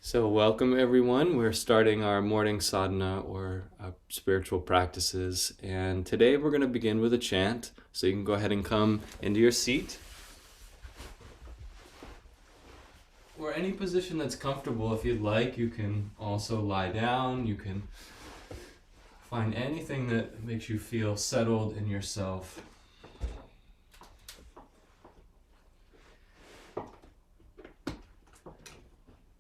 So welcome everyone. We're starting our morning sadhana or spiritual practices, and today we're going to begin with a chant. So you can go ahead and come into your seat or any position that's comfortable. If you'd like, you can also lie down. You can find anything that makes you feel settled in yourself.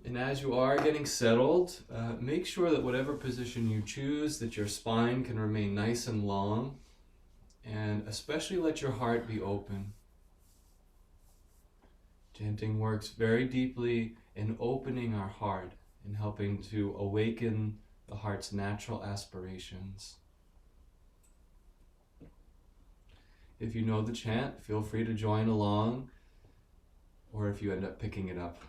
And as you are getting settled, make sure that whatever position you choose, that your spine can remain nice and long, and especially let your heart be open. Chanting works very deeply in opening our heart and helping to awaken the heart's natural aspirations. If you know the chant, feel free to join along, or if you end up picking it up.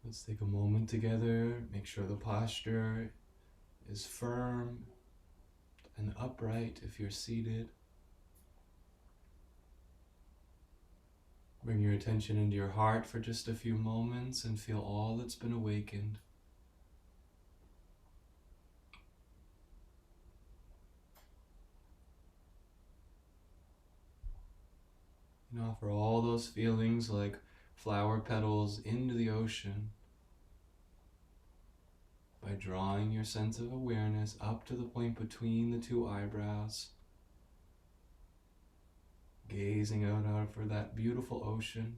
Let's take a moment together, make sure the posture is firm and upright if you're seated. Bring your attention into your heart for just a few moments and feel all that's been awakened. And offer all those feelings like flower petals into the ocean by drawing your sense of awareness up to the point between the two eyebrows, gazing out over that beautiful ocean.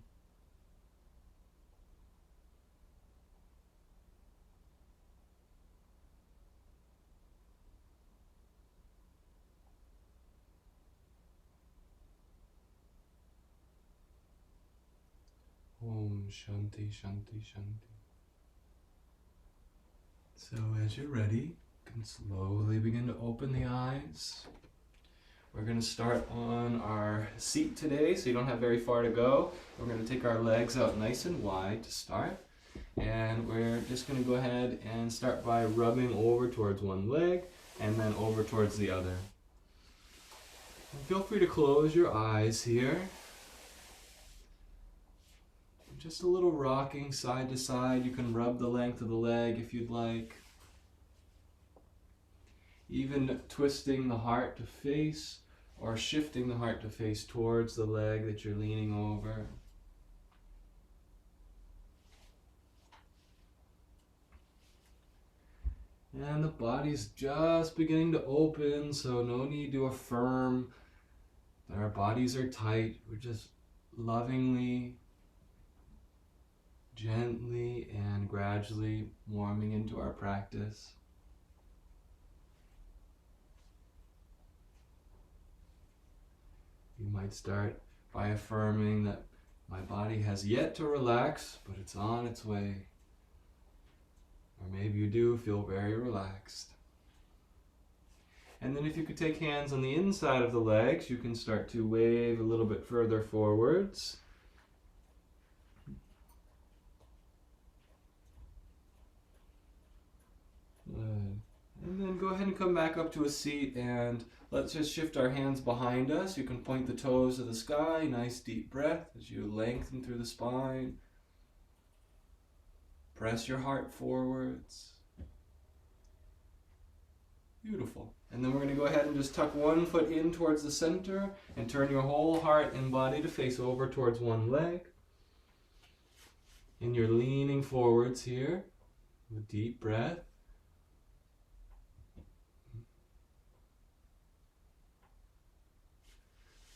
Om Shanti Shanti Shanti. So as you're ready, you can slowly begin to open the eyes. We're going to start on our seat today, so you don't have very far to go. We're going to take our legs out nice and wide to start. And we're just going to go ahead and start by rubbing over towards one leg and then over towards the other. And feel free to close your eyes here. Just a little rocking side to side. You can rub the length of the leg if you'd like. Even twisting the heart to face or shifting the heart to face towards the leg that you're leaning over. And the body's just beginning to open, so no need to affirm that our bodies are tight. We're just lovingly, gently and gradually warming into our practice. You might start by affirming that my body has yet to relax, but it's on its way. Or maybe you do feel very relaxed. And then if you could take hands on the inside of the legs, you can start to wave a little bit further forwards. Good. And then go ahead and come back up to a seat, and let's just shift our hands behind us. You can point the toes to the sky. Nice deep breath as you lengthen through the spine. Press your heart forwards. Beautiful. And then we're going to go ahead and just tuck one foot in towards the center and turn your whole heart and body to face over towards one leg. And you're leaning forwards here with deep breath.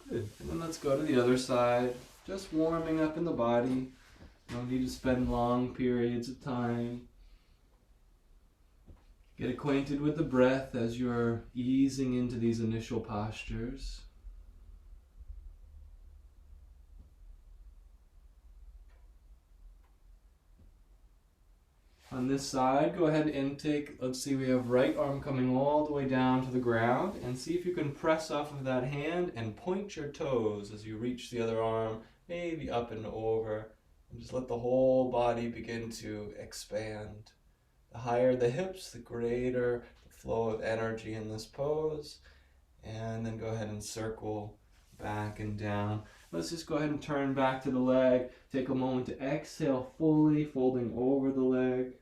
Good. And then let's go to the other side. Just warming up in the body. No need to spend long periods of time. Get acquainted with the breath as you're easing into these initial postures. On this side, go ahead and take, let's see, we have right arm coming all the way down to the ground, and see if you can press off of that hand and point your toes as you reach the other arm, maybe up and over, and just let the whole body begin to expand. The higher the hips, the greater the flow of energy in this pose, and then go ahead and circle back and down. Let's just go ahead and turn back to the leg. Take a moment to exhale fully, folding over the leg.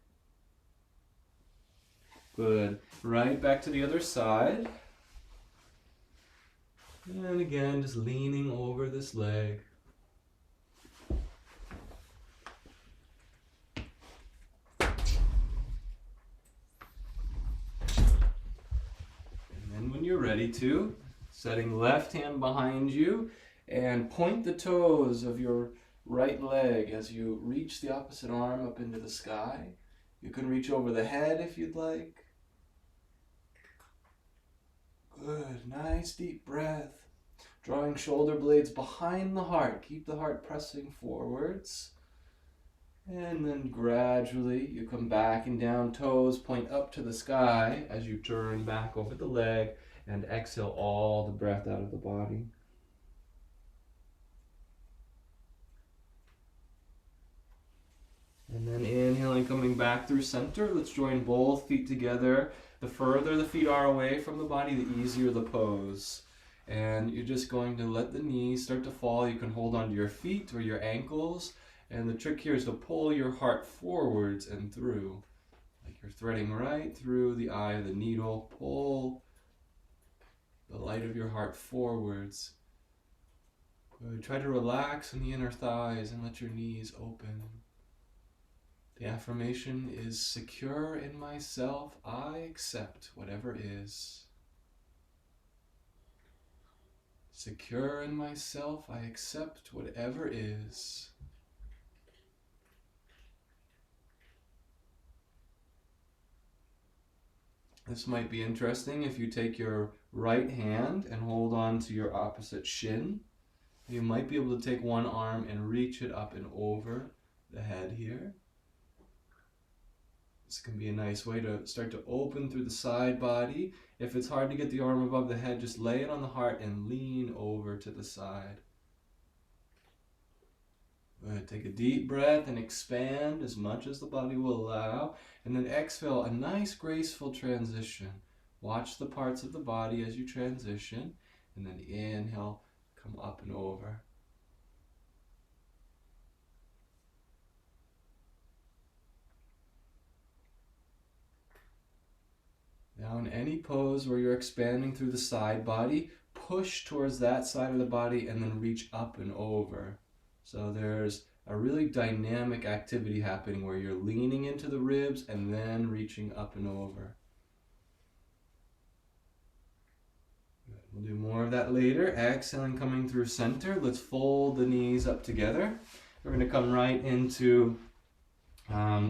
Good. Right back to the other side. And again, just leaning over this leg. And then when you're ready to, setting left hand behind you and point the toes of your right leg as you reach the opposite arm up into the sky. You can reach over the head if you'd like. Good, nice deep breath. Drawing shoulder blades behind the heart. Keep the heart pressing forwards. And then gradually you come back and down, toes point up to the sky as you turn back over the leg and exhale all the breath out of the body. And then inhaling, coming back through center. Let's join both feet together. The further the feet are away from the body, the easier the pose. And you're just going to let the knees start to fall. You can hold onto your feet or your ankles. And the trick here is to pull your heart forwards and through. Like you're threading right through the eye of the needle. Pull the light of your heart forwards. Good. Try to relax in the inner thighs and let your knees open. The affirmation is secure in myself. I accept whatever is. Secure in myself. I accept whatever is. This might be interesting if you take your right hand and hold on to your opposite shin. You might be able to take one arm and reach it up and over the head here. This can be a nice way to start to open through the side body. If it's hard to get the arm above the head, just lay it on the heart and lean over to the side. Good. Take a deep breath and expand as much as the body will allow. And then exhale, a nice graceful transition. Watch the parts of the body as you transition. And then inhale, come up and over. Now in any pose where you're expanding through the side body, push towards that side of the body and then reach up and over. So there's a really dynamic activity happening where you're leaning into the ribs and then reaching up and over. Good. We'll do more of that later. Exhaling, coming through center. Let's fold the knees up together. We're going to come right into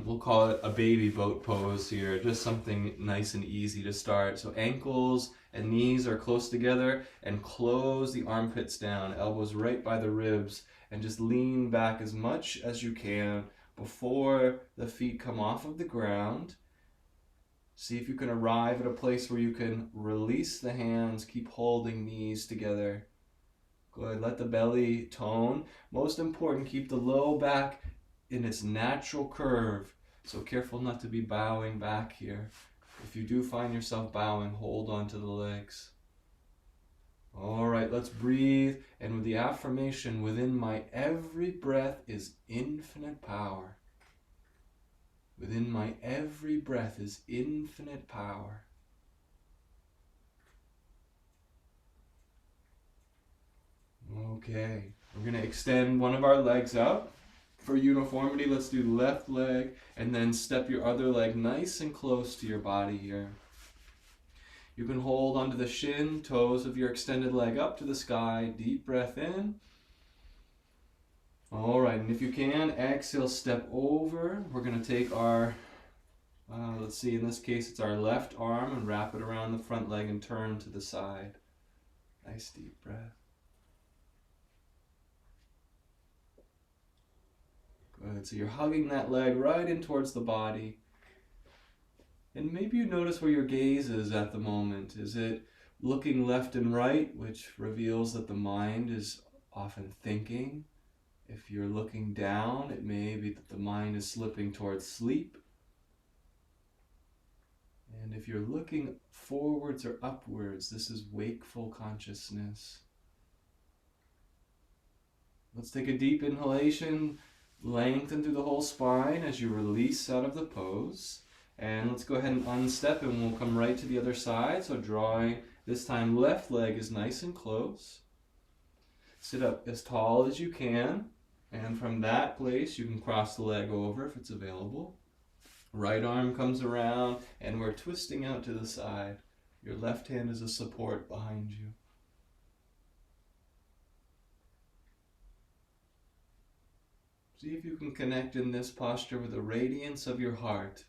we'll call it a baby boat pose here, just something nice and easy to start. So ankles and knees are close together and close the armpits down, elbows right by the ribs, and just lean back as much as you can before the feet come off of the ground. See if you can arrive at a place where you can release the hands, keep holding knees together. Good, let the belly tone. Most important, keep the low back in its natural curve. So careful not to be bowing back here. If you do find yourself bowing, hold on to the legs. All right, let's breathe. And with the affirmation, within my every breath is infinite power. Within my every breath is infinite power. Okay, we're going to extend one of our legs out. For uniformity, let's do left leg and then step your other leg nice and close to your body here. You can hold onto the shin, toes of your extended leg up to the sky. Deep breath in. All right, and if you can, exhale, step over. We're going to take our, let's see, in this case, it's our left arm and wrap it around the front leg and turn to the side. Nice deep breath. Good, so you're hugging that leg right in towards the body. And maybe you notice where your gaze is at the moment. Is it looking left and right, which reveals that the mind is often thinking? If you're looking down, it may be that the mind is slipping towards sleep. And if you're looking forwards or upwards, this is wakeful consciousness. Let's take a deep inhalation. Lengthen through the whole spine as you release out of the pose. And let's go ahead and unstep and we'll come right to the other side. So drawing, this time left leg is nice and close. Sit up as tall as you can. And from that place, you can cross the leg over if it's available. Right arm comes around and we're twisting out to the side. Your left hand is a support behind you. See if you can connect in this posture with the radiance of your heart.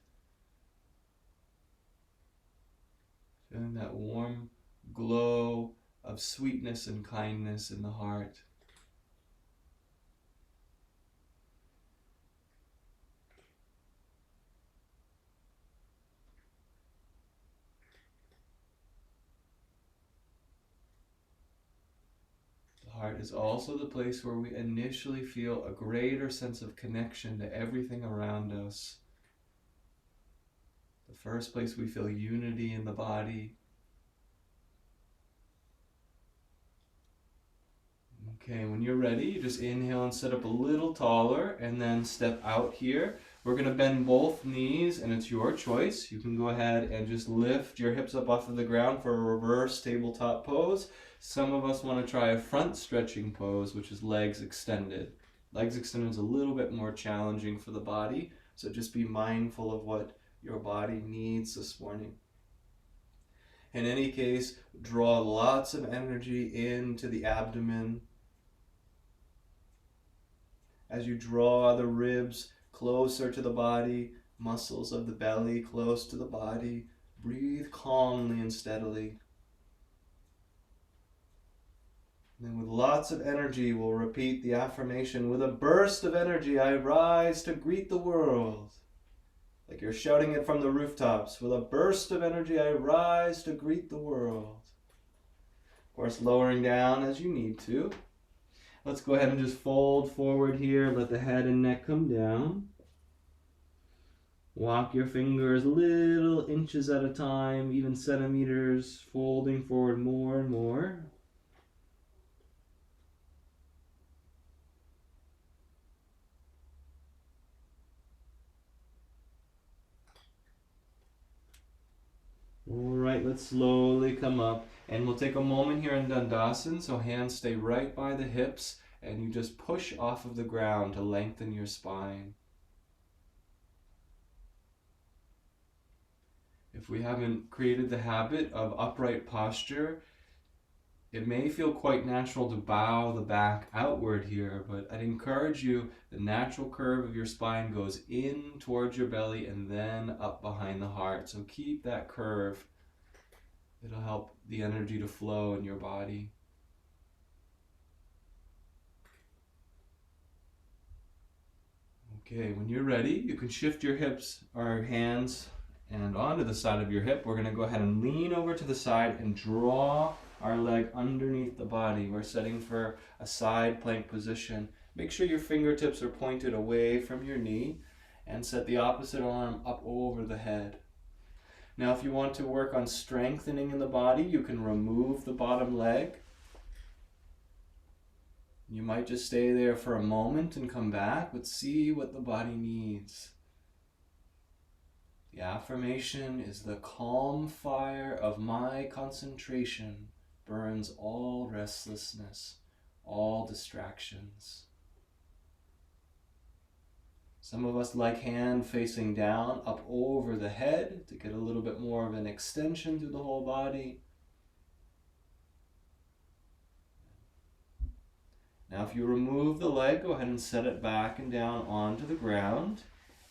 Feeling that warm glow of sweetness and kindness in the heart. The heart is also the place where we initially feel a greater sense of connection to everything around us. The first place we feel unity in the body. Okay, when you're ready, you just inhale and sit up a little taller and then step out here. We're going to bend both knees and it's your choice. You can go ahead and just lift your hips up off of the ground for a reverse tabletop pose. Some of us want to try a front stretching pose, which is legs extended. Legs extended is a little bit more challenging for the body, so just be mindful of what your body needs this morning. In any case, draw lots of energy into the abdomen. As you draw the ribs closer to the body, muscles of the belly close to the body, breathe calmly and steadily. And then with lots of energy, we'll repeat the affirmation. With a burst of energy, I rise to greet the world. Like you're shouting it from the rooftops. With a burst of energy, I rise to greet the world. Of course, lowering down as you need to. Let's go ahead and just fold forward here. Let the head and neck come down. Walk your fingers little inches at a time, even centimeters, folding forward more and more. All right, let's slowly come up. And we'll take a moment here in Dandasana, so hands stay right by the hips, and you just push off of the ground to lengthen your spine. If we haven't created the habit of upright posture, it may feel quite natural to bow the back outward here, but I'd encourage you, the natural curve of your spine goes in towards your belly and then up behind the heart. So keep that curve. It'll help the energy to flow in your body. Okay, when you're ready, you can shift your hips or hands and onto the side of your hip. We're going to go ahead and lean over to the side and draw our leg underneath the body. We're setting for a side plank position. Make sure your fingertips are pointed away from your knee and set the opposite arm up over the head. Now, if you want to work on strengthening in the body, you can remove the bottom leg. You might just stay there for a moment and come back, but see what the body needs. The affirmation is the calm fire of my concentration burns all restlessness, all distractions. Some of us like hand facing down, up over the head to get a little bit more of an extension through the whole body. Now if you remove the leg, go ahead and set it back and down onto the ground.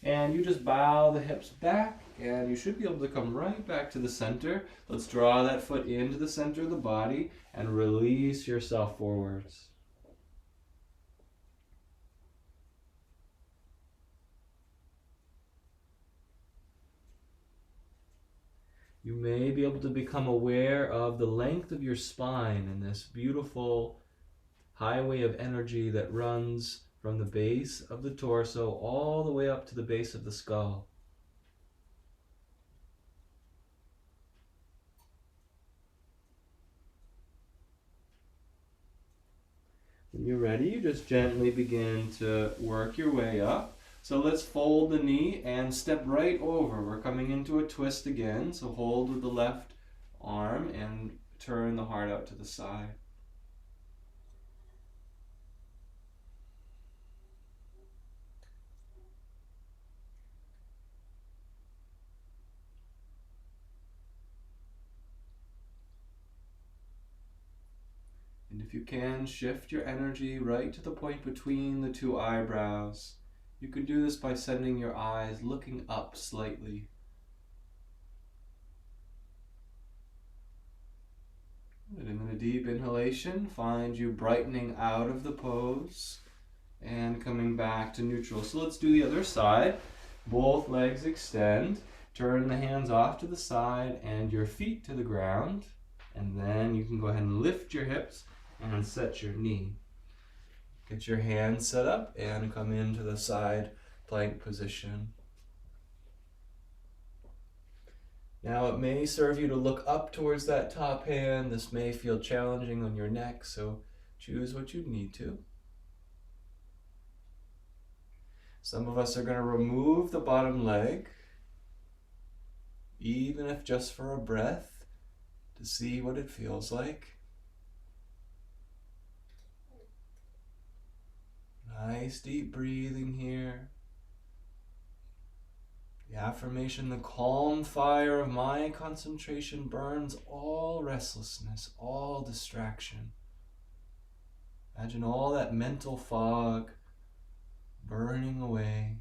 And you just bow the hips back and you should be able to come right back to the center. Let's draw that foot into the center of the body and release yourself forwards. You may be able to become aware of the length of your spine and this beautiful highway of energy that runs from the base of the torso all the way up to the base of the skull. When you're ready, you just gently begin to work your way up. So let's fold the knee and step right over. We're coming into a twist again. So hold with the left arm and turn the heart out to the side. And if you can, shift your energy right to the point between the two eyebrows. You can do this by sending your eyes looking up slightly. And in a deep inhalation, find you brightening out of the pose and coming back to neutral. So let's do the other side. Both legs extend. Turn the hands off to the side and your feet to the ground. And then you can go ahead and lift your hips and set your knee. Get your hands set up and come into the side plank position. Now it may serve you to look up towards that top hand. This may feel challenging on your neck, so choose what you need to. Some of us are going to remove the bottom leg, even if just for a breath, to see what it feels like. Nice deep breathing here. The affirmation, the calm fire of my concentration burns all restlessness, all distraction. Imagine all that mental fog burning away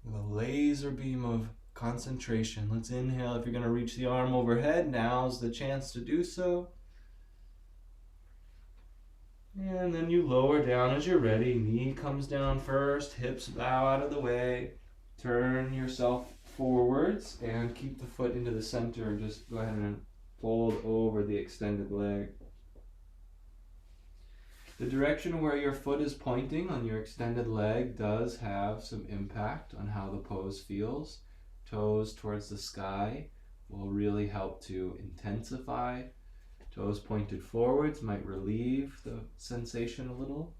with a laser beam of concentration. Let's inhale. If you're going to reach the arm overhead, now's the chance to do so. And then you lower down as you're ready. Knee comes down first, hips bow out of the way. Turn yourself forwards and keep the foot into the center. Just go ahead and fold over the extended leg. The direction where your foot is pointing on your extended leg does have some impact on how the pose feels. Toes towards the sky will really help to intensify. Toes pointed forwards might relieve the sensation a little.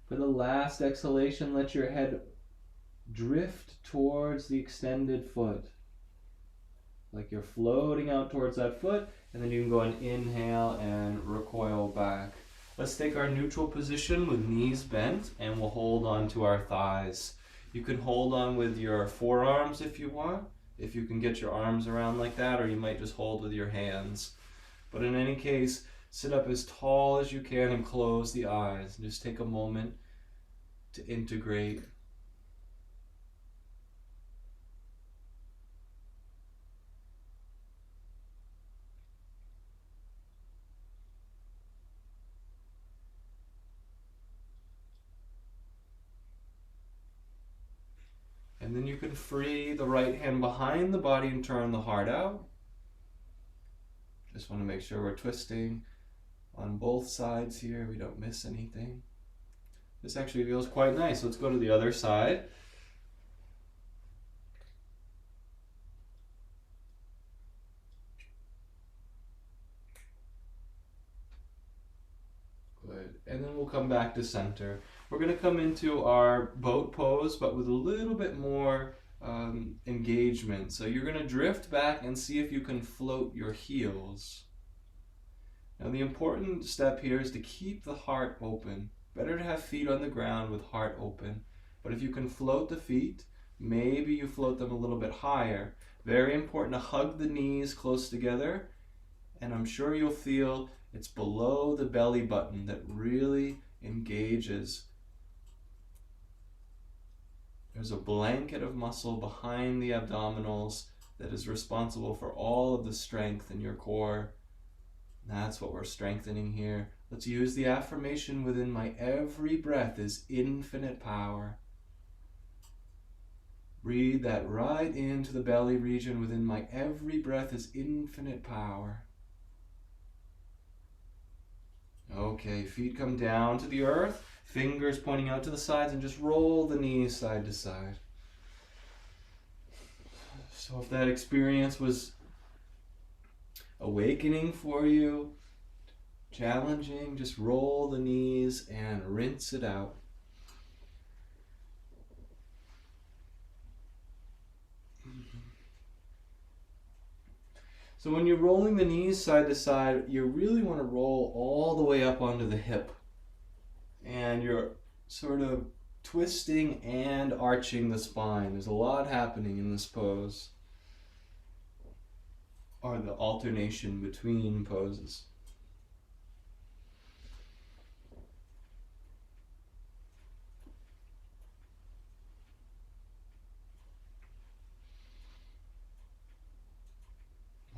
For the last exhalation, let your head drift towards the extended foot. Like you're floating out towards that foot, and then you can go and inhale and recoil back. Let's take our neutral position with knees bent, and we'll hold on to our thighs. You can hold on with your forearms if you want, if you can get your arms around like that, or you might just hold with your hands. But in any case, sit up as tall as you can and close the eyes. Just take a moment to integrate. And then you can free the right hand behind the body and turn the heart out. Just want to make sure we're twisting on both sides here. We don't miss anything. This actually feels quite nice. Let's go to the other side. Good. And then we'll come back to center. We're going to come into our boat pose, but with a little bit more engagement. So you're going to drift back and see if you can float your heels. Now the important step here is to keep the heart open. Better to have feet on the ground with heart open. But if you can float the feet, maybe you float them a little bit higher. Very important to hug the knees close together. And I'm sure you'll feel it's below the belly button that really engages. There's a blanket of muscle behind the abdominals that is responsible for all of the strength in your core. That's what we're strengthening here. Let's use the affirmation within my every breath is infinite power. Breathe that right into the belly region. Within my every breath is infinite power. Okay, feet come down to the earth, fingers pointing out to the sides, and just roll the knees side to side. So if that experience was awakening for you, challenging, just roll the knees and rinse it out. So when you're rolling the knees side to side, you really want to roll all the way up onto the hip. And you're sort of twisting and arching the spine. There's a lot happening in this pose, or the alternation between poses.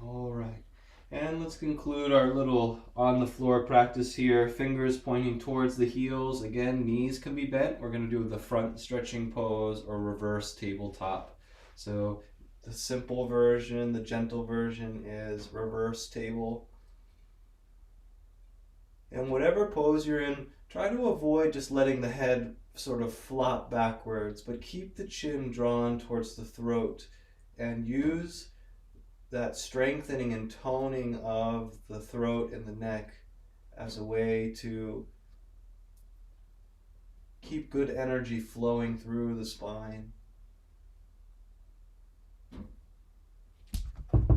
All right, and let's conclude our little on the floor practice here. Fingers pointing towards the heels. Again, knees can be bent. We're going to do the front stretching pose or reverse tabletop. So the simple version, the gentle version is reverse table. And whatever pose you're in, try to avoid just letting the head sort of flop backwards, but keep the chin drawn towards the throat and use that strengthening and toning of the throat and the neck as a way to keep good energy flowing through the spine.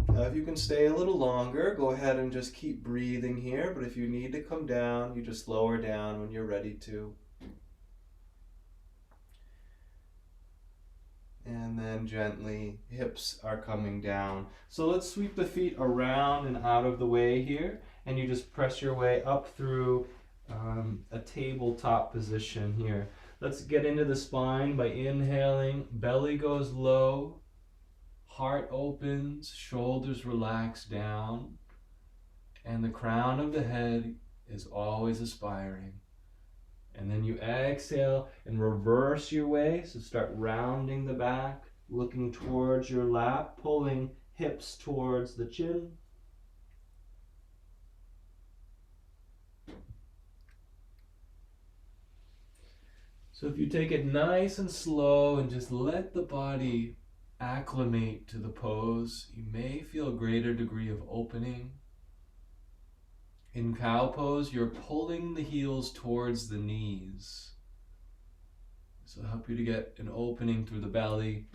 Now, if you can stay a little longer, go ahead and just keep breathing here, but if you need to come down, you just lower down when you're ready to. And then gently, hips are coming down. So let's sweep the feet around and out of the way here. And you just press your way up through a tabletop position here. Let's get into the spine by inhaling. Belly goes low. Heart opens. Shoulders relax down. And the crown of the head is always aspiring. And then you exhale and reverse your way. So start rounding the back, looking towards your lap, pulling hips towards the chin. So if you take it nice and slow and just let the body acclimate to the pose, you may feel a greater degree of opening. In cow pose, you're pulling the heels towards the knees. This will help you to get an opening through the belly.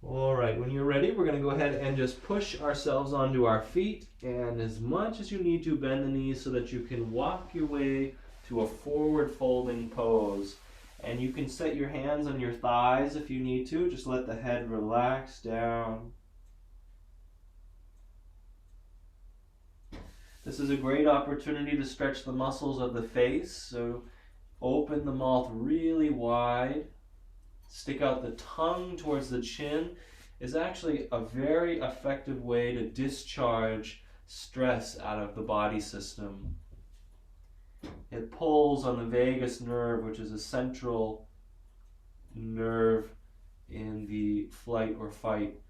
All right, when you're ready, we're going to go ahead and just push ourselves onto our feet. And as much as you need to, bend the knees so that you can walk your way to a forward folding pose. And you can set your hands on your thighs if you need to. Just let the head relax down. This is a great opportunity to stretch the muscles of the face. So open the mouth really wide. Stick out the tongue towards the chin is actually a very effective way to discharge stress out of the body system. It pulls on the vagus nerve, which is a central nerve in the flight or fight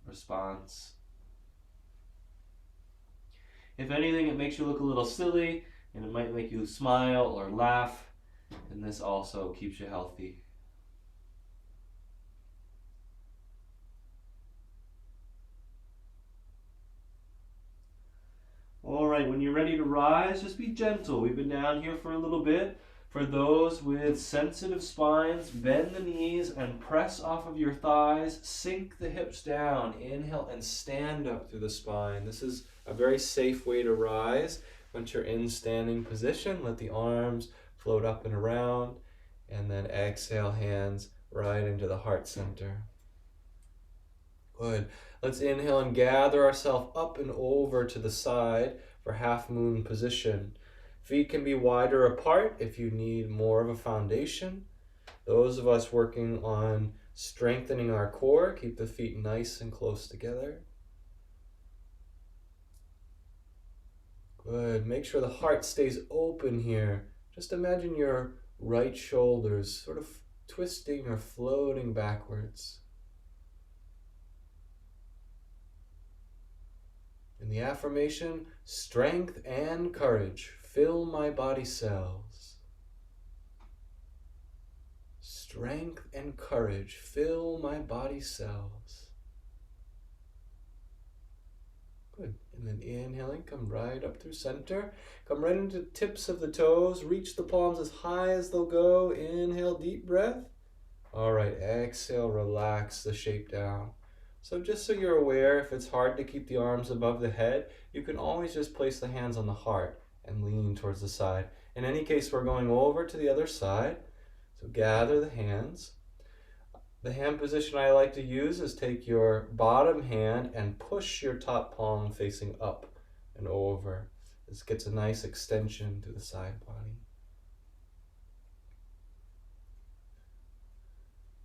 response. If anything, it makes you look a little silly, and it might make you smile or laugh, and this also keeps you healthy. All right, when you're ready to rise, just be gentle. We've been down here for a little bit. For those with sensitive spines, bend the knees and press off of your thighs. Sink the hips down. Inhale and stand up through the spine. This is a very safe way to rise. Once you're in standing position, let the arms float up and around. And then exhale, hands right into the heart center. Good. Let's inhale and gather ourselves up and over to the side for half moon position. Feet can be wider apart if you need more of a foundation. Those of us working on strengthening our core, keep the feet nice and close together. Good. Make sure the heart stays open here. Just imagine your right shoulders sort of twisting or floating backwards. And the affirmation, strength and courage fill my body cells. Strength and courage fill my body cells. Good. And then inhaling, come right up through center. Come right into the tips of the toes. Reach the palms as high as they'll go. Inhale, deep breath. All right, exhale, relax the shape down. So just so you're aware, if it's hard to keep the arms above the head, you can always just place the hands on the heart and lean towards the side. In any case, we're going over to the other side. So gather the hands. The hand position I like to use is take your bottom hand and push your top palm facing up and over. This gets a nice extension through the side body.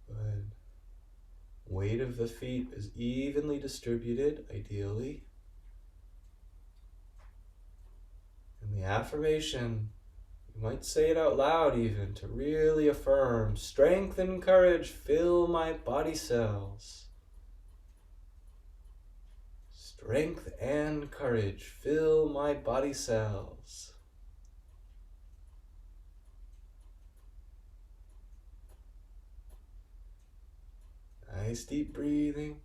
Good. Weight of the feet is evenly distributed, ideally. And the affirmation, you might say it out loud even, to really affirm, strength and courage fill my body cells. Strength and courage fill my body cells. Nice deep breathing.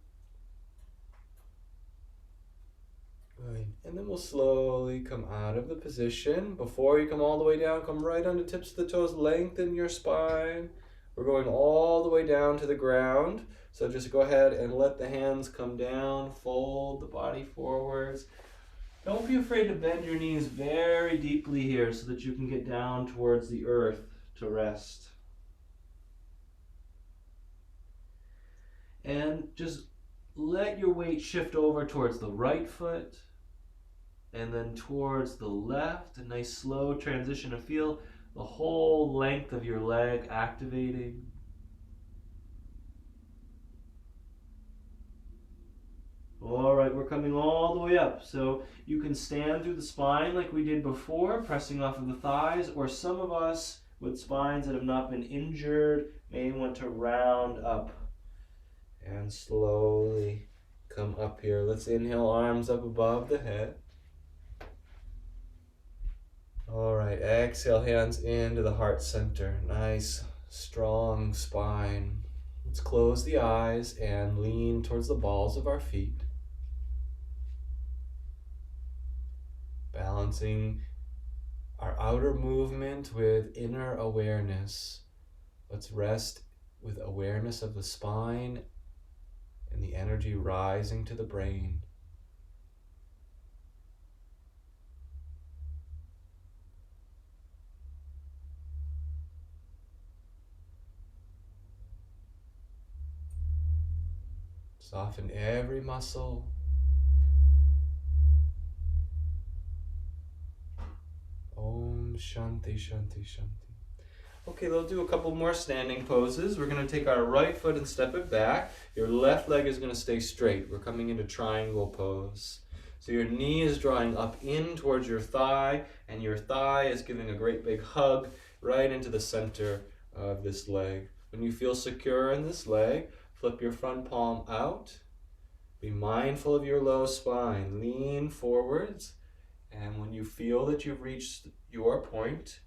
Good. And then we'll slowly come out of the position. Before you come all the way down, come right on the tips of the toes, lengthen your spine. We're going all the way down to the ground. So just go ahead and let the hands come down, fold the body forwards. Don't be afraid to bend your knees very deeply here so that you can get down towards the earth to rest. And just let your weight shift over towards the right foot and then towards the left. A nice slow transition to feel the whole length of your leg activating. All right, we're coming all the way up. So you can stand through the spine like we did before, pressing off of the thighs, or some of us with spines that have not been injured may want to round up and slowly come up here. Let's inhale, arms up above the head. All right, exhale, hands into the heart center. Nice, strong spine. Let's close the eyes and lean towards the balls of our feet. Balancing our outer movement with inner awareness. Let's rest with awareness of the spine and the energy rising to the brain. Soften every muscle. Om Shanti Shanti Shanti. Okay, we'll do a couple more standing poses. We're going to take our right foot and step it back. Your left leg is going to stay straight. We're coming into triangle pose. So your knee is drawing up in towards your thigh, and your thigh is giving a great big hug right into the center of this leg. When you feel secure in this leg, flip your front palm out. Be mindful of your low spine. Lean forwards. And when you feel that you've reached your point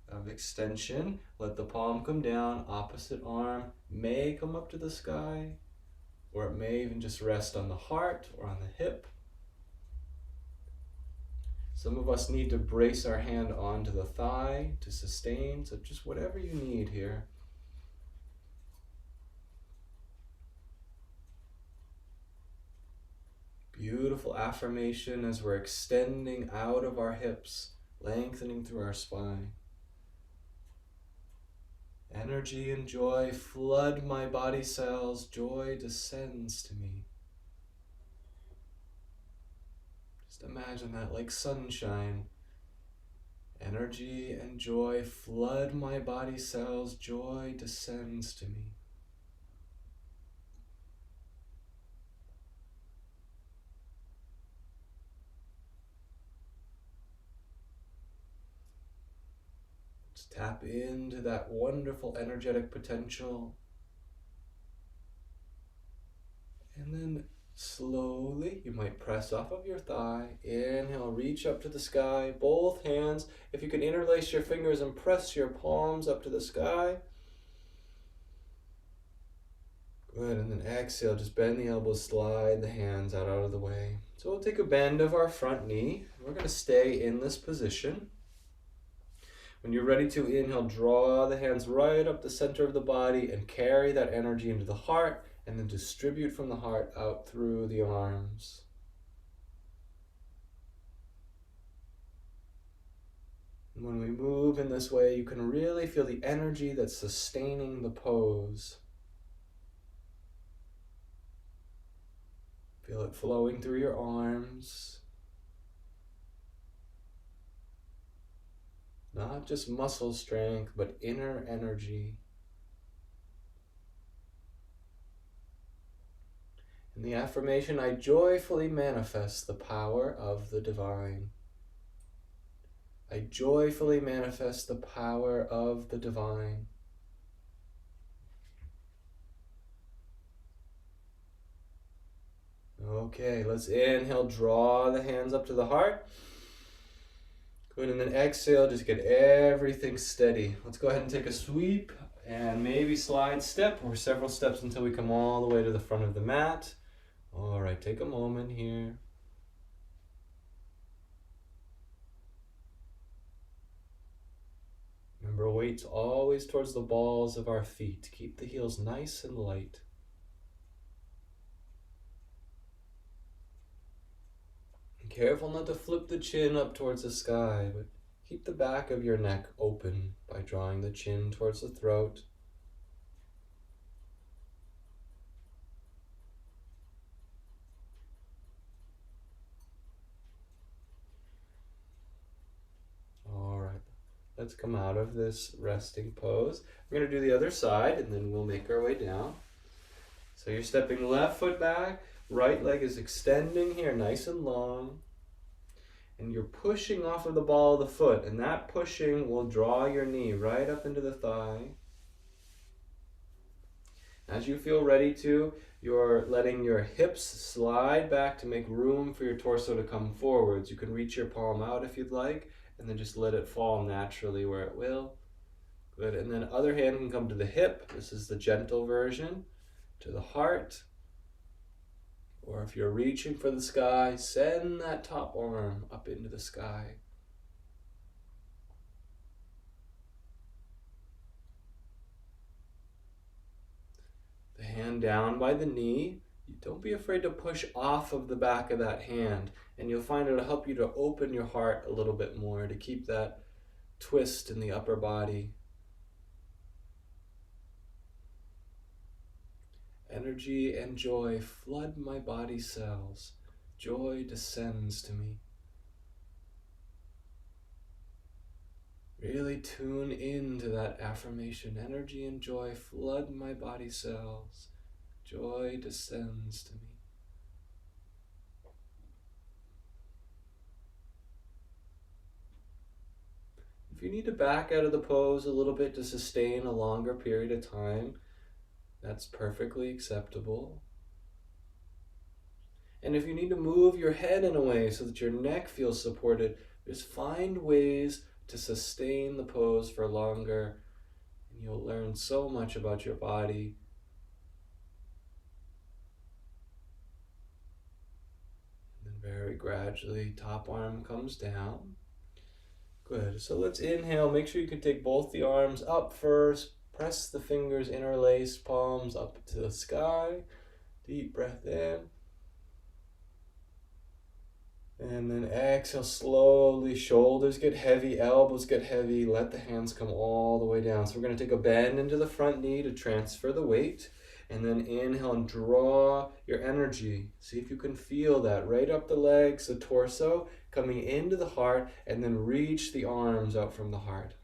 of extension, let the palm come down. Opposite arm may come up to the sky, or it may even just rest on the heart or on the hip. Some of us need to brace our hand onto the thigh to sustain, so just whatever you need here. Beautiful affirmation as we're extending out of our hips, lengthening through our spine. Energy and joy flood my body cells. Joy descends to me. Just imagine that like sunshine. Energy and joy flood my body cells. Joy descends to me. Let's tap into that wonderful energetic potential. And then slowly, you might press off of your thigh. Inhale, reach up to the sky. Both hands, if you can interlace your fingers and press your palms up to the sky. Good, and then exhale, just bend the elbows, slide the hands out of the way. So we'll take a bend of our front knee. We're going to stay in this position. When you're ready to inhale, draw the hands right up the center of the body and carry that energy into the heart, and then distribute from the heart out through the arms. And when we move in this way, you can really feel the energy that's sustaining the pose. Feel it flowing through your arms. Not just muscle strength, but inner energy. In the affirmation, I joyfully manifest the power of the divine. I joyfully manifest the power of the divine. Okay, let's inhale, draw the hands up to the heart. Good, and then exhale, just get everything steady. Let's go ahead and take a sweep and maybe slide step or several steps until we come all the way to the front of the mat. All right, take a moment here. Remember, weight's always towards the balls of our feet. Keep the heels nice and light. And careful not to flip the chin up towards the sky, but keep the back of your neck open by drawing the chin towards the throat. Let's come out of this resting pose. We're going to do the other side and then we'll make our way down. So you're stepping left foot back, right leg is extending here nice and long. And you're pushing off of the ball of the foot, and that pushing will draw your knee right up into the thigh. As you feel ready to, you're letting your hips slide back to make room for your torso to come forwards. You can reach your palm out if you'd like, and then just let it fall naturally where it will. Good, and then other hand can come to the hip. This is the gentle version. To the heart. Or if you're reaching for the sky, send that top arm up into the sky. The hand down by the knee. Don't be afraid to push off of the back of that hand, and you'll find it'll help you to open your heart a little bit more, to keep that twist in the upper body. Energy and joy flood my body cells. Joy descends to me. Really tune into that affirmation. Energy and joy flood my body cells. Joy descends to me. If you need to back out of the pose a little bit to sustain a longer period of time, that's perfectly acceptable. And if you need to move your head in a way so that your neck feels supported, just find ways to sustain the pose for longer, and you'll learn so much about your body. And then very gradually, top arm comes down. Good, so let's inhale. Make sure you can take both the arms up first. Press the fingers, interlace palms up to the sky. Deep breath in. And then exhale slowly. Shoulders get heavy, elbows get heavy. Let the hands come all the way down. So we're going to take a bend into the front knee to transfer the weight. And then inhale and draw your energy. See if you can feel that right up the legs, the torso, coming into the heart, and then reach the arms out from the heart.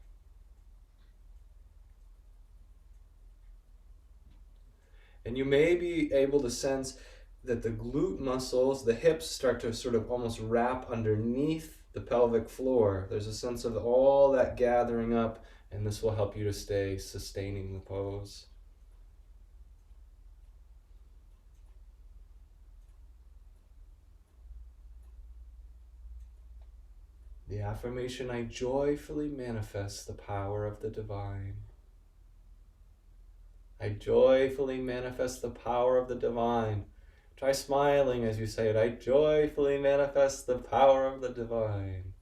And you may be able to sense that the glute muscles, the hips, start to sort of almost wrap underneath the pelvic floor. There's a sense of all that gathering up, and this will help you to stay sustaining the pose. The affirmation, I joyfully manifest the power of the divine. I joyfully manifest the power of the divine. Try smiling as you say it. I joyfully manifest the power of the divine.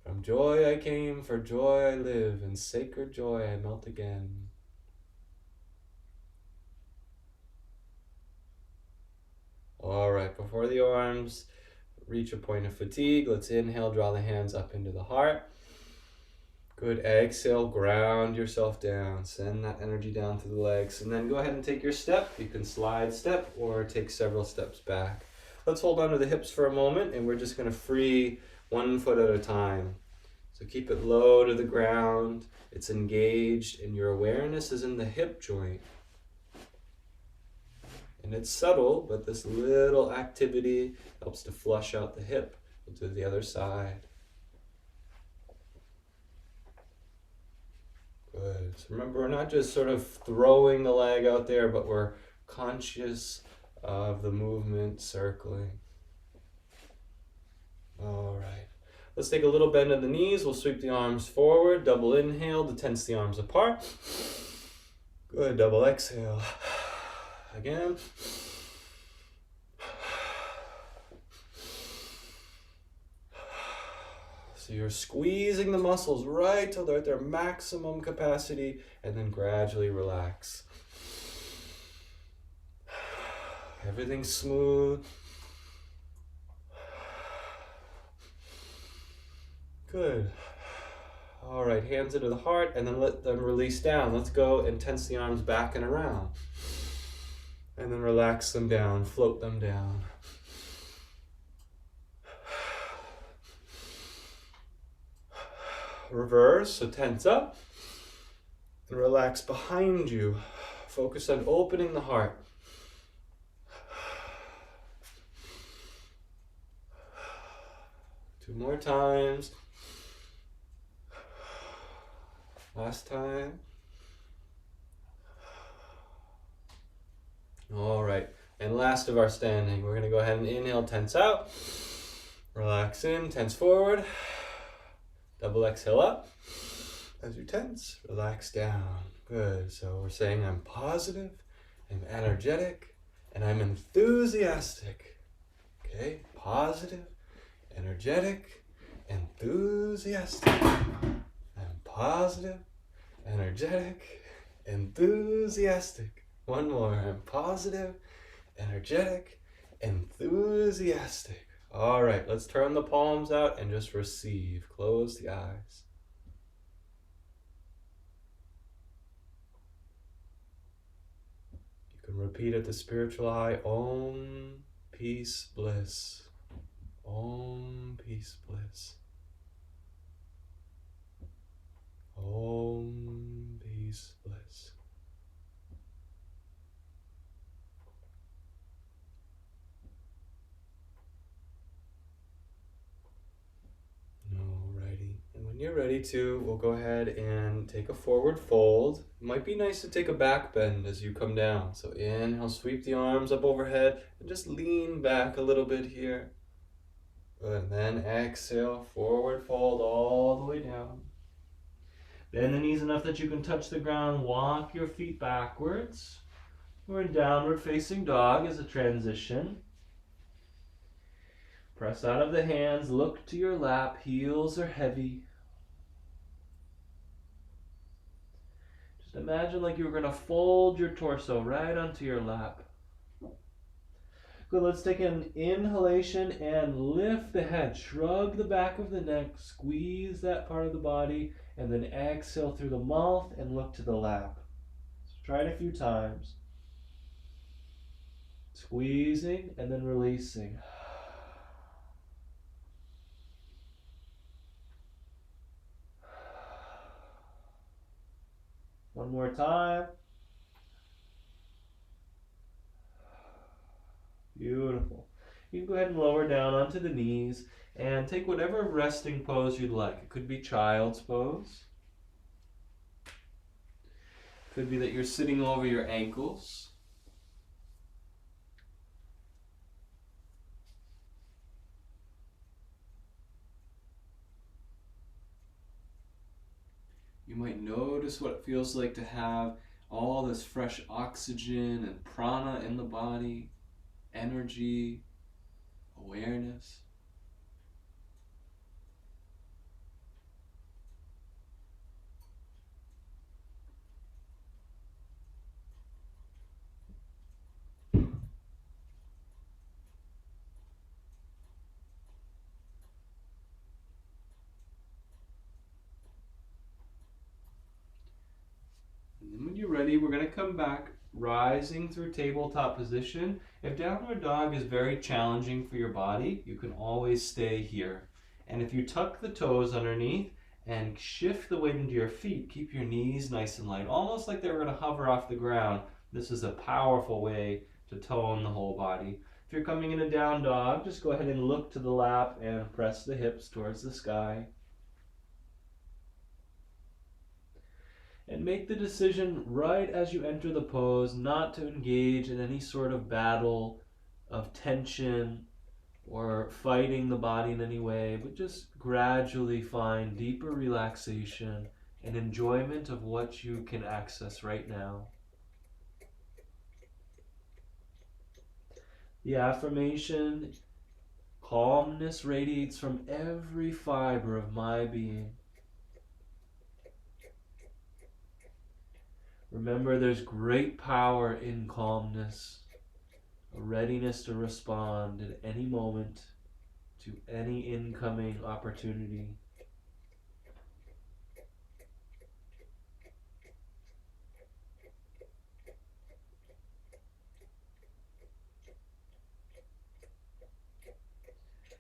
From joy I came, for joy I live, in sacred joy I melt again. All right, before the arms reach a point of fatigue, let's inhale, draw the hands up into the heart. Good, exhale, ground yourself down. Send that energy down through the legs. And then go ahead and take your step. You can slide step or take several steps back. Let's hold on to the hips for a moment, and we're just going to free one foot at a time. So keep it low to the ground. It's engaged, and your awareness is in the hip joint. And it's subtle, but this little activity helps to flush out the hip. We'll do the other side. Good. So remember, we're not just sort of throwing the leg out there, but we're conscious of the movement circling. All right. Let's take a little bend in the knees. We'll sweep the arms forward. Double inhale to tense the arms apart. Good. Double exhale. Again. So you're squeezing the muscles right till they're at their maximum capacity, and then gradually relax. Everything's smooth. Good. All right, hands into the heart, and then let them release down. Let's go and tense the arms back and around. And then relax them down, float them down. Reverse, so tense up. And relax behind you. Focus on opening the heart. Two more times. Last time. All right, and last of our standing. We're going to go ahead and inhale, tense out. Relax in, tense forward. Double exhale up. As you tense, relax down. Good. So we're saying I'm positive, I'm energetic, and I'm enthusiastic. Okay? Positive, energetic, enthusiastic. I'm positive, energetic, enthusiastic. One more. I'm positive, energetic, enthusiastic. All right, let's turn the palms out and just receive. Close the eyes. You can repeat at the spiritual eye, Om, peace, bliss. Om, peace, bliss. Om, peace, bliss. Alrighty, and when you're ready to, we'll go ahead and take a forward fold. It might be nice to take a back bend as you come down. So inhale, sweep the arms up overhead, and just lean back a little bit here. Good, and then exhale, forward fold all the way down. Bend the knees enough that you can touch the ground, walk your feet backwards. We're in downward facing dog as a transition. Press out of the hands, look to your lap, heels are heavy. Just imagine like you were going to fold your torso right onto your lap. Good, let's take an inhalation and lift the head, shrug the back of the neck, squeeze that part of the body, and then exhale through the mouth and look to the lap. So try it a few times. Squeezing and then releasing. One more time. Beautiful. You can go ahead and lower down onto the knees and take whatever resting pose you'd like. It could be child's pose. It could be that you're sitting over your ankles. You might notice what it feels like to have all this fresh oxygen and prana in the body, energy, awareness. And then when you're ready, we're going to come back, rising through tabletop position, If downward dog is very challenging for your body, you can always stay here. And if you tuck the toes underneath and shift the weight into your feet, keep your knees nice and light, almost like they were going to hover off the ground. This is a powerful way to tone the whole body. If you're coming in a down dog, just go ahead and look to the lap and press the hips towards the sky. And make the decision right as you enter the pose not to engage in any sort of battle of tension or fighting the body in any way, but just gradually find deeper relaxation and enjoyment of what you can access right now. The affirmation, calmness radiates from every fiber of my being. Remember, there's great power in calmness, a readiness to respond at any moment to any incoming opportunity.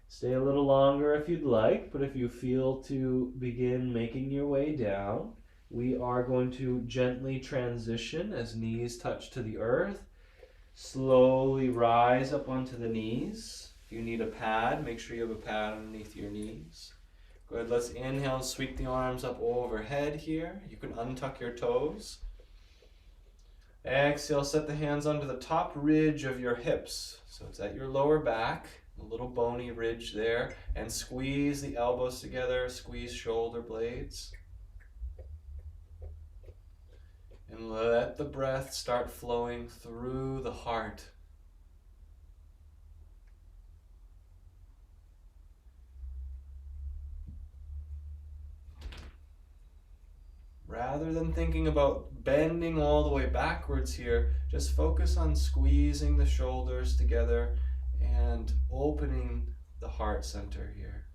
Stay a little longer if you'd like, but if you feel to begin making your way down, we are going to gently transition as knees touch to the earth. Slowly rise up onto the knees. If you need a pad, make sure you have a pad underneath your knees. Go ahead, let's inhale, sweep the arms up overhead here. You can untuck your toes. Exhale, set the hands onto the top ridge of your hips. So it's at your lower back, a little bony ridge there, and squeeze the elbows together, squeeze shoulder blades. And let the breath start flowing through the heart. Rather than thinking about bending all the way backwards here, just focus on squeezing the shoulders together and opening the heart center here.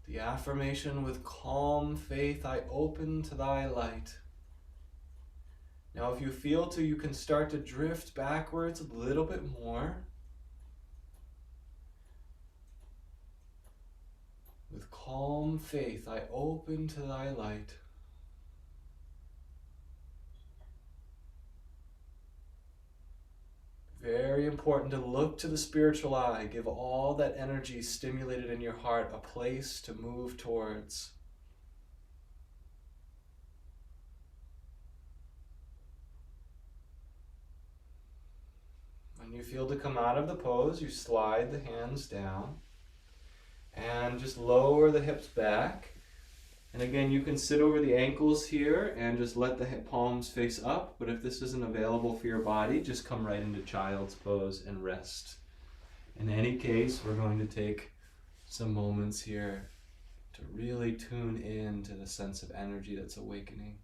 The affirmation, with calm faith, I open to thy light. Now, if you feel to, you can start to drift backwards a little bit more. With calm faith, I open to thy light. Very important to look to the spiritual eye. Give all that energy stimulated in your heart a place to move towards. When you feel to come out of the pose, you slide the hands down and just lower the hips back. And again, you can sit over the ankles here and just let the palms face up. But if this isn't available for your body, just come right into child's pose and rest. In any case, we're going to take some moments here to really tune in to the sense of energy that's awakening.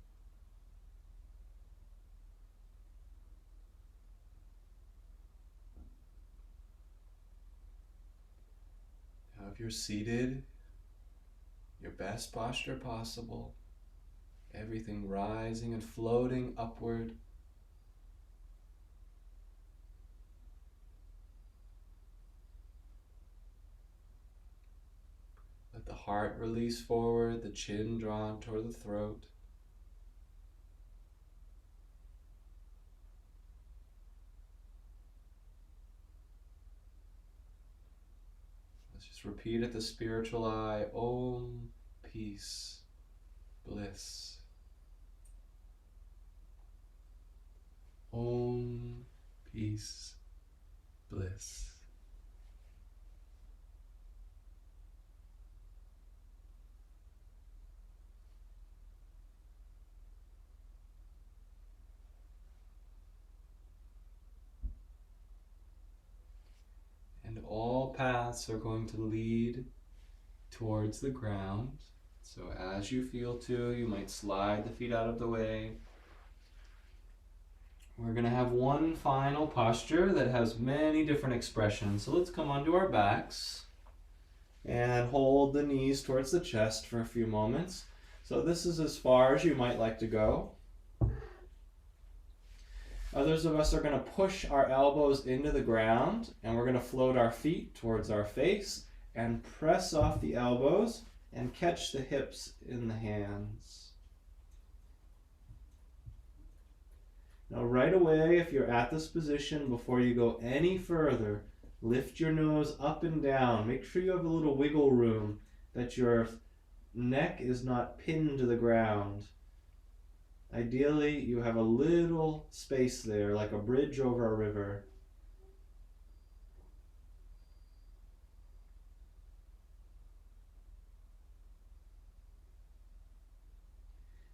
Now, if you're seated, your best posture possible, everything rising and floating upward. Let the heart release forward, the chin drawn toward the throat. Let's just repeat at the spiritual eye, Om, peace, bliss. Om, peace, bliss. And all paths are going to lead towards the ground. So as you feel to, you might slide the feet out of the way. We're going to have one final posture that has many different expressions. So let's come onto our backs and hold the knees towards the chest for a few moments. So this is as far as you might like to go. Others of us are going to push our elbows into the ground, and we're going to float our feet towards our face and press off the elbows and catch the hips in the hands. Now right away, if you're at this position, before you go any further, lift your nose up and down. Make sure you have a little wiggle room, that your neck is not pinned to the ground. Ideally, you have a little space there, like a bridge over a river.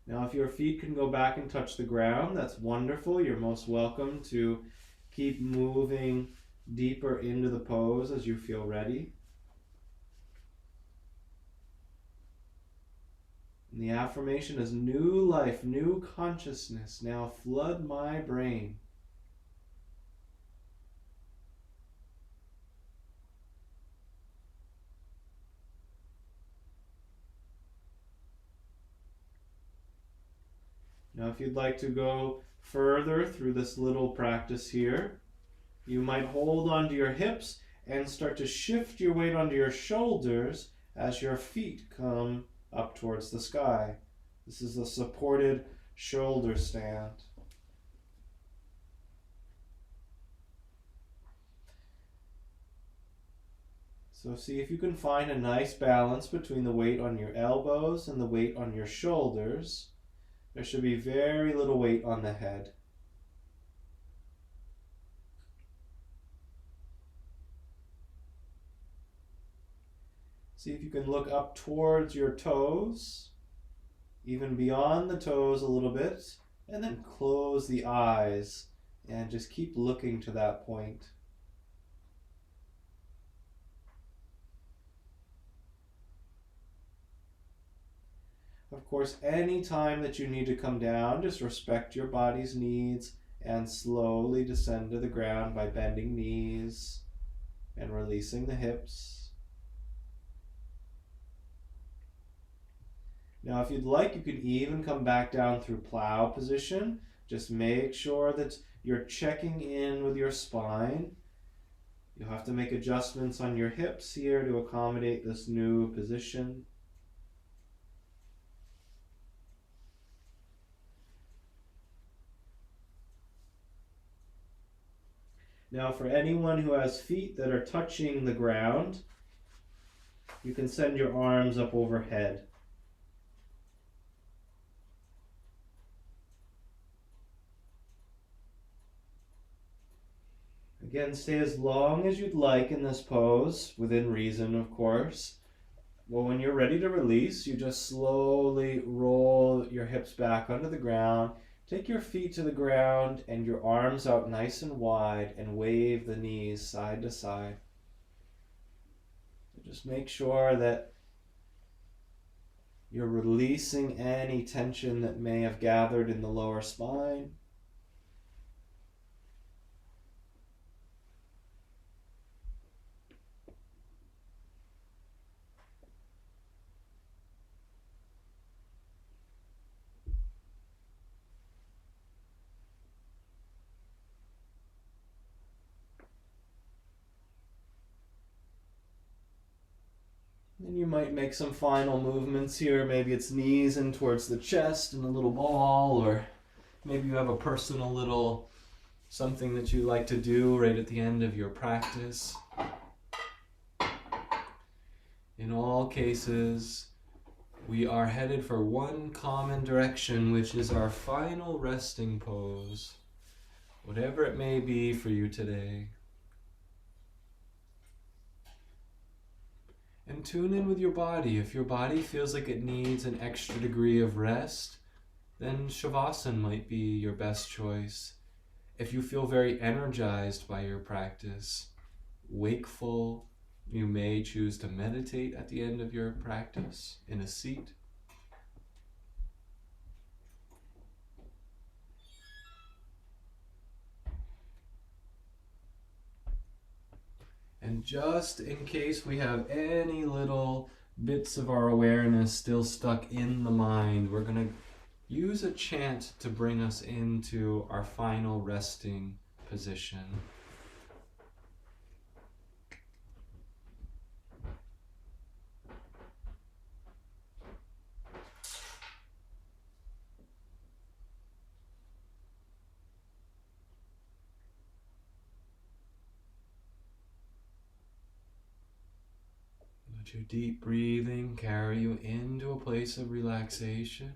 Now, if your feet can go back and touch the ground, that's wonderful. You're most welcome to keep moving deeper into the pose as you feel ready. And the affirmation is new life, new consciousness. Now flood my brain. Now, if you'd like to go further through this little practice here, you might hold onto your hips and start to shift your weight onto your shoulders as your feet come up towards the sky. This is a supported shoulder stand. So see if you can find a nice balance between the weight on your elbows and the weight on your shoulders. There should be very little weight on the head. See if you can look up towards your toes, even beyond the toes a little bit, and then close the eyes and just keep looking to that point. Of course, any time that you need to come down, just respect your body's needs and slowly descend to the ground by bending knees and releasing the hips. Now, if you'd like, you can even come back down through plow position. Just make sure that you're checking in with your spine. You'll have to make adjustments on your hips here to accommodate this new position. Now, for anyone who has feet that are touching the ground, you can send your arms up overhead. Again, stay as long as you'd like in this pose, within reason, of course. Well, when you're ready to release, you just slowly roll your hips back onto the ground. Take your feet to the ground and your arms out nice and wide and wave the knees side to side. Just make sure that you're releasing any tension that may have gathered in the lower spine. And you might make some final movements here. Maybe it's knees in towards the chest and a little ball, or maybe you have a personal little something that you like to do right at the end of your practice. In all cases, we are headed for one common direction, which is our final resting pose, whatever it may be for you today. And tune in with your body. If your body feels like it needs an extra degree of rest, then Shavasana might be your best choice. If you feel very energized by your practice, wakeful, you may choose to meditate at the end of your practice in a seat. And just in case we have any little bits of our awareness still stuck in the mind, we're going to use a chant to bring us into our final resting position. Let your deep breathing carry you into a place of relaxation.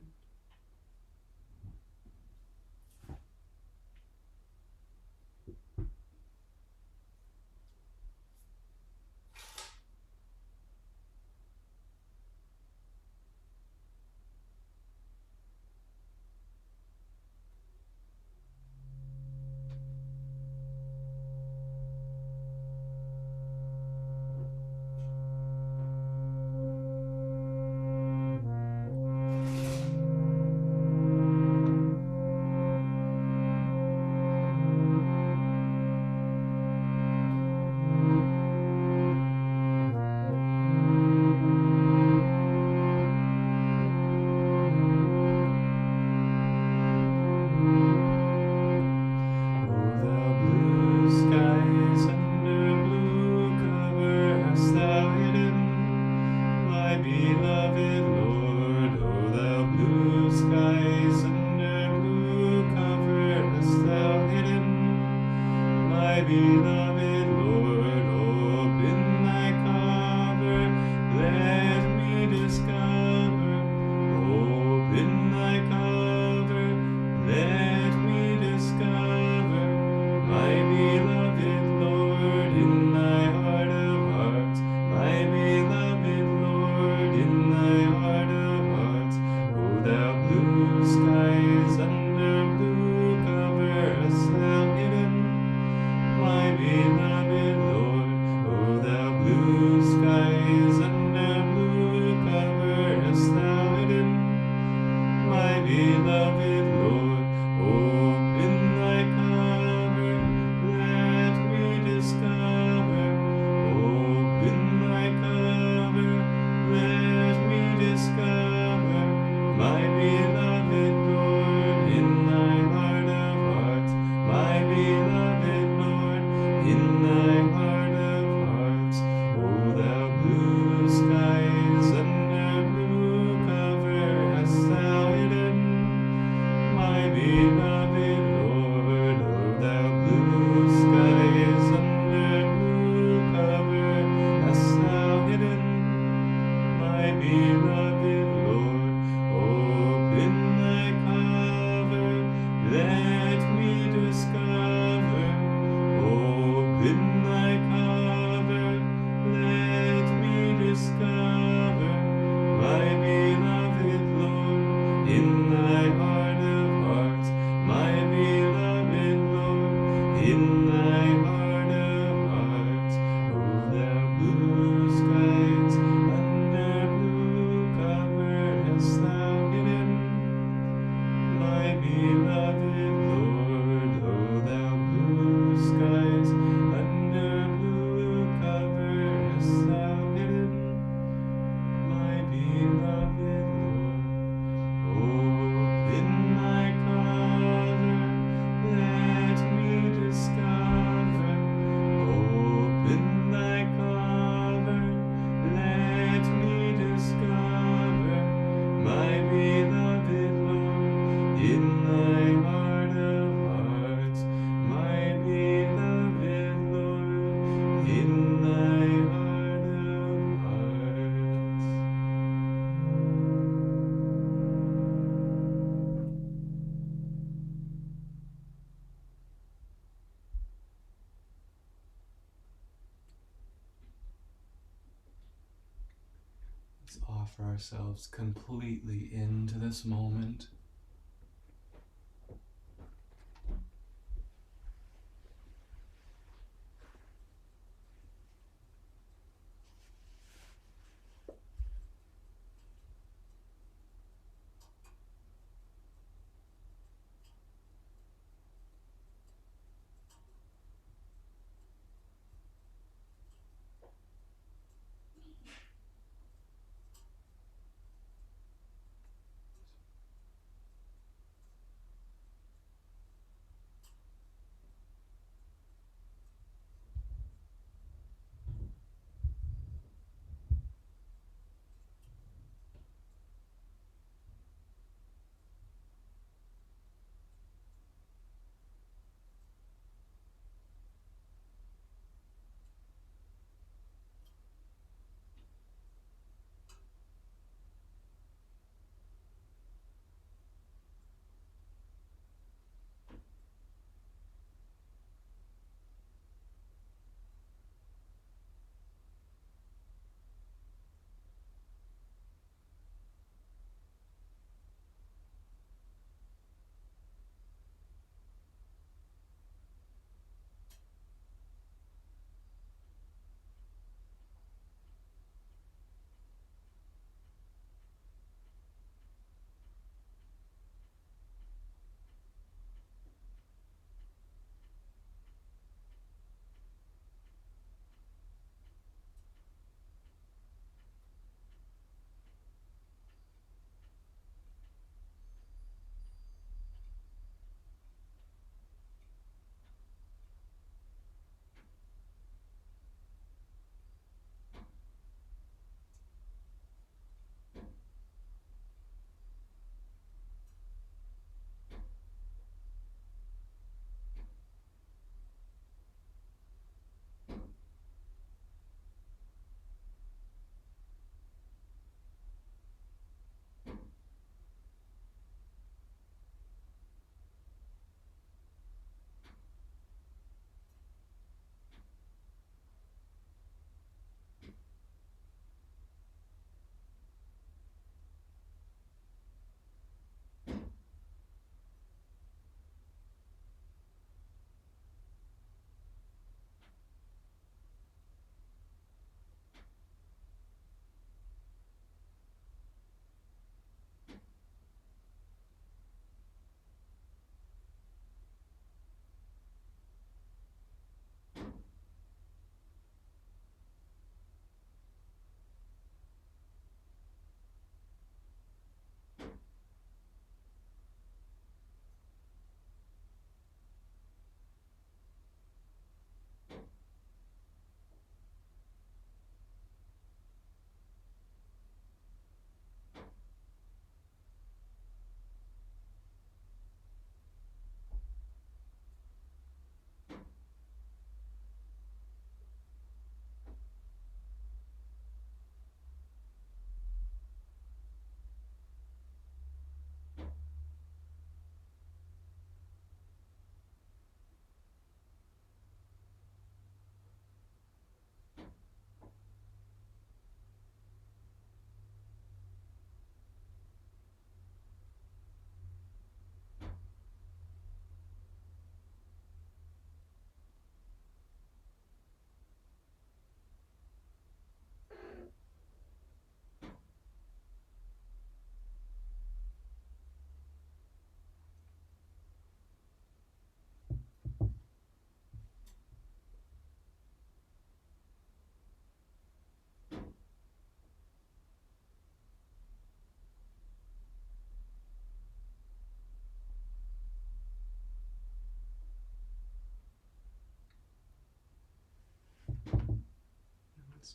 Offer ourselves completely into this moment.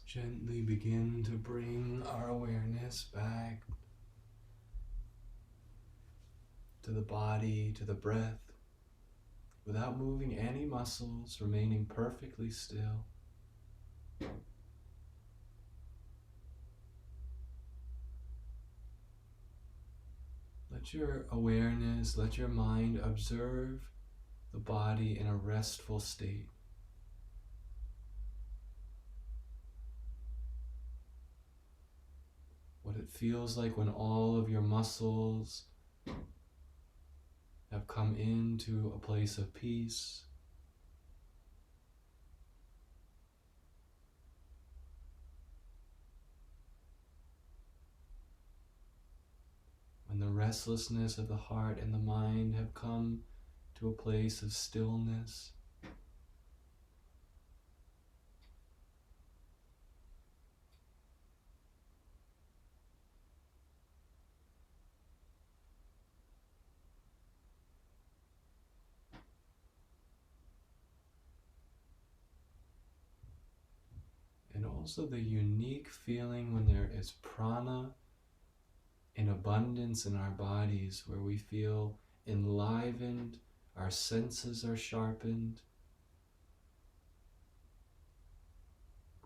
Gently begin to bring our awareness back to the body, to the breath, without moving any muscles, remaining perfectly still. Let your awareness, let your mind observe the body in a restful state. What it feels like when all of your muscles have come into a place of peace. When the restlessness of the heart and the mind have come to a place of stillness. And also the unique feeling when there is prana in abundance in our bodies, where we feel enlivened, our senses are sharpened.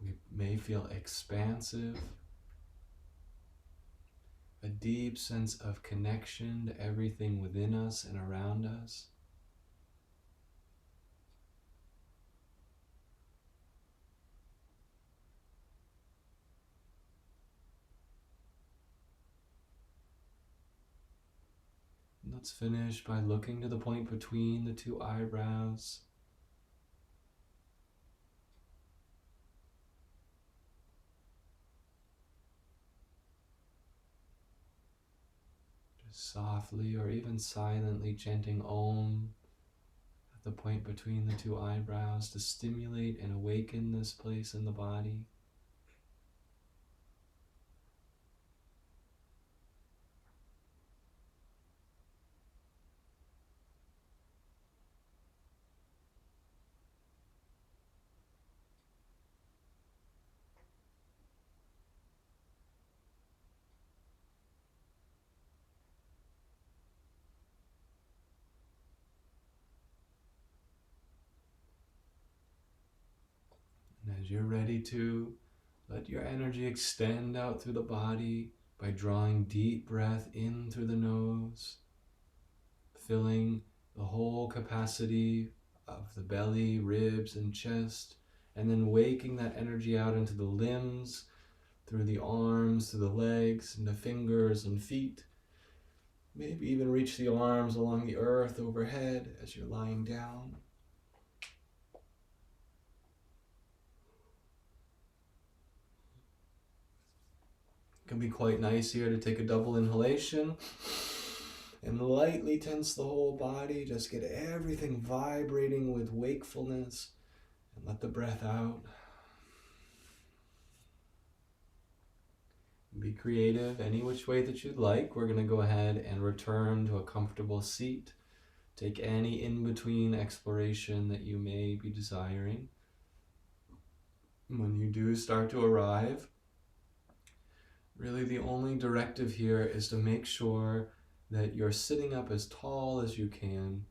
We may feel expansive, a deep sense of connection to everything within us and around us. Let's finish by looking to the point between the two eyebrows. Just softly or even silently chanting Om at the point between the two eyebrows to stimulate and awaken this place in the body. And as you're ready to, let your energy extend out through the body by drawing deep breath in through the nose, filling the whole capacity of the belly, ribs, and chest, and then waking that energy out into the limbs, through the arms, through the legs, and the fingers and feet. Maybe even reach the arms along the earth overhead as you're lying down. It can be quite nice here to take a double inhalation and lightly tense the whole body. Just get everything vibrating with wakefulness and let the breath out. Be creative any which way that you'd like. We're going to go ahead and return to a comfortable seat. Take any in-between exploration that you may be desiring. When you do start to arrive, really the only directive here is to make sure that you're sitting up as tall as you can.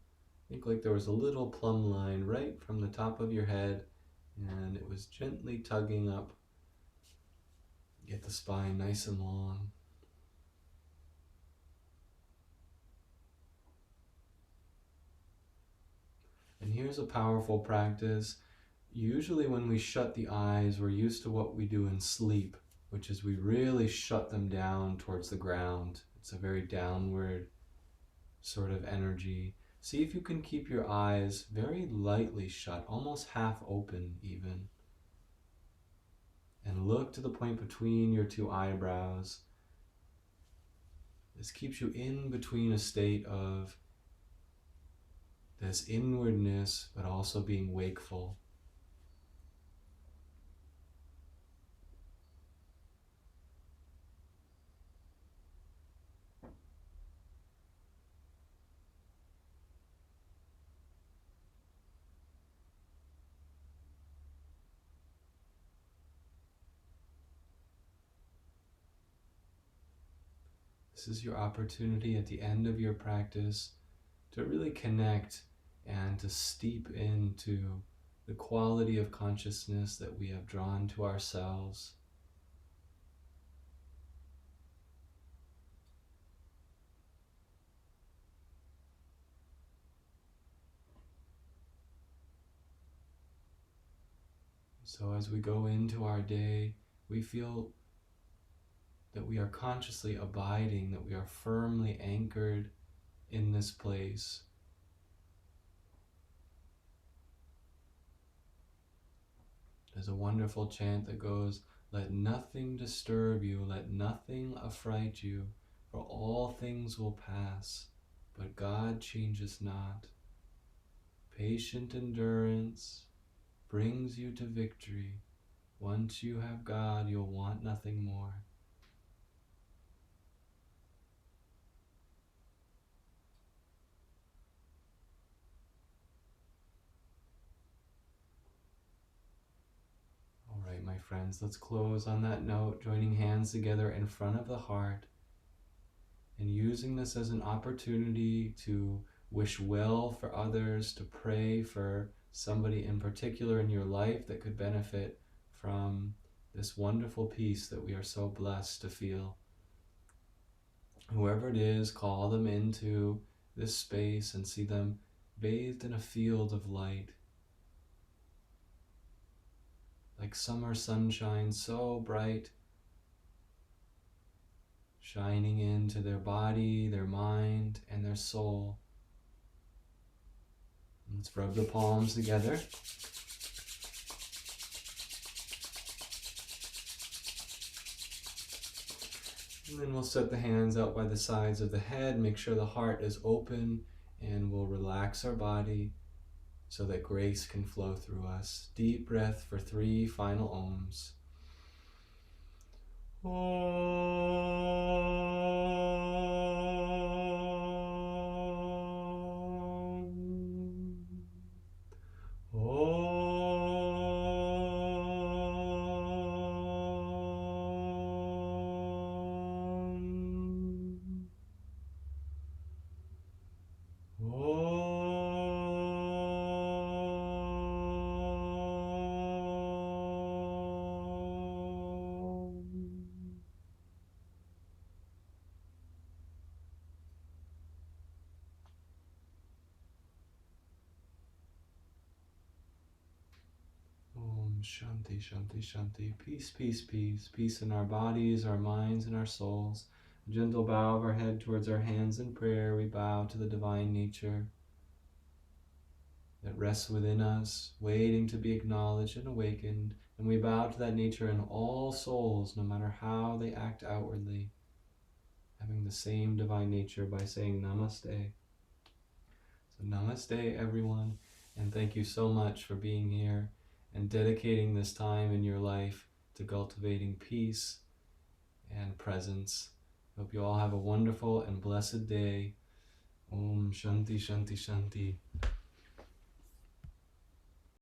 Think like there was a little plumb line right from the top of your head and it was gently tugging up. Get the spine nice and long. And here's a powerful practice. Usually when we shut the eyes, we're used to what we do in sleep, which is we really shut them down towards the ground. It's a very downward sort of energy. See if you can keep your eyes very lightly shut, almost half open even. And look to the point between your two eyebrows. This keeps you in between a state of this inwardness, but also being wakeful. This is your opportunity at the end of your practice to really connect and to steep into the quality of consciousness that we have drawn to ourselves. So as we go into our day, we feel that we are consciously abiding, that we are firmly anchored in this place. There's a wonderful chant that goes, "Let nothing disturb you, let nothing affright you, for all things will pass, but God changes not. Patient endurance brings you to victory. Once you have God, you'll want nothing more." All right, my friends, let's close on that note, joining hands together in front of the heart and using this as an opportunity to wish well for others, to pray for somebody in particular in your life that could benefit from this wonderful peace that we are so blessed to feel. Whoever it is, call them into this space and see them bathed in a field of light, like summer sunshine, so bright, shining into their body, their mind, and their soul. Let's rub the palms together. And then we'll set the hands out by the sides of the head, make sure the heart is open, and we'll relax our body so that grace can flow through us. Deep breath for 3 final ohms. Shanti, Shanti, Shanti. Peace, peace, peace. Peace in our bodies, our minds, and our souls. A gentle bow of our head towards our hands in prayer. We bow to the divine nature that rests within us, waiting to be acknowledged and awakened. And we bow to that nature in all souls, no matter how they act outwardly, having the same divine nature by saying Namaste. So Namaste, everyone, and thank you so much for being here and dedicating this time in your life to cultivating peace and presence. Hope you all have a wonderful and blessed day. Om Shanti, Shanti, Shanti.